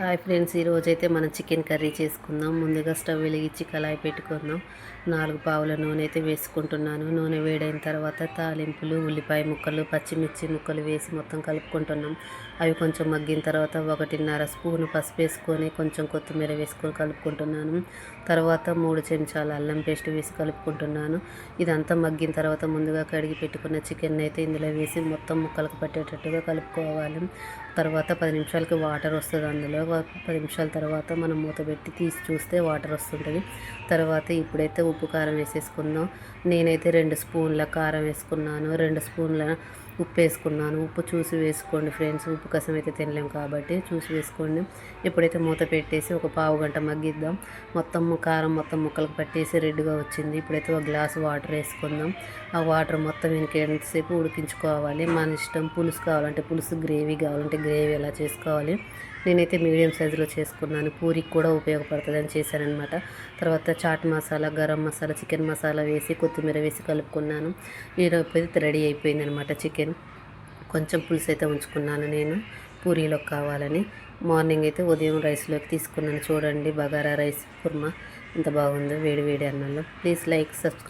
Hi friends, ఈరోజైతే మనం chicken curry చేసుకుందాం. ముందుగా స్టవ్ వెలిగించి కళాయి పెట్టుకుందాం. 4 పావుల నూనె అయితే వేసుకుంటున్నాను. నూనె వేడైన తర్వాత తాలింపులు, ఉల్లిపాయ ముక్కలు, పచ్చిమిర్చి ముక్కలు వేసి మొత్తం కలుపుకుంటున్నాం. అవి కొంచెం మగ్గిన తర్వాత 1.5 స్పూను పసుపు వేసుకొని కొంచెం కొత్తిమీర వేసుకొని కలుపుకుంటున్నాను. తర్వాత 3 చెంచాల అల్లం పేస్ట్ వేసి కలుపుకుంటున్నాను. ఇదంతా మగ్గిన తర్వాత ముందుగా కడిగి పెట్టుకున్న చికెన్ అయితే ఇందులో వేసి మొత్తం ముక్కలకు పట్టేటట్టుగా కలుపుకోవాలి. తర్వాత 10 నిమిషాలకి వాటర్ వస్తుంది. అందులో 10 నిమిషాల తర్వాత మనం మూత పెట్టి తీసి చూస్తే వాటర్ వస్తుంటుంది. తర్వాత ఇప్పుడైతే ఉప్పు కారం వేసేసుకుందాం. నేనైతే 2 స్పూన్ల కారం వేసుకున్నాను, 2 స్పూన్ల ఉప్పు వేసుకున్నాను. ఉప్పు చూసి వేసుకోండి ఫ్రెండ్స్, ఉప్పు కసం అయితే తినలేము కాబట్టి చూసి వేసుకోండి. ఇప్పుడైతే మూత పెట్టేసి ఒక పావు గంట మగ్గిద్దాం. మొత్తం కారం మొత్తం ముక్కలకు పట్టేసి రెడ్గా వచ్చింది. ఇప్పుడైతే ఒక గ్లాసు వాటర్ వేసుకుందాం. ఆ వాటర్ మొత్తం ఎంతసేపు ఉడికించుకోవాలి. మన ఇష్టం, పులుసు కావాలంటే పులుసు, గ్రేవీ కావాలంటే గ్రేవీ ఎలా చేసుకోవాలి. నేనైతే మీడియం సైజులో చేసుకున్నాను, పూరికి కూడా ఉపయోగపడుతుందని చేశానమాట. తర్వాత చాట్ మసాలా, గరం మసాలా, చికెన్ మసాలా వేసి కొత్తిమీర వేసి కలుపుకున్నాను. ఈరోజు రెడీ అయిపోయింది అనమాట చికెన్. కొంచెం పులుసు అయితే ఉంచుకున్నాను నేను పూరీలోకి కావాలని. మార్నింగ్ అయితే ఉదయం రైస్లోకి తీసుకున్నాను. చూడండి, బగారా రైస్ కుర్మా ఎంత బాగుందో వేడి వేడి అన్నంలో. Please like, subscribe.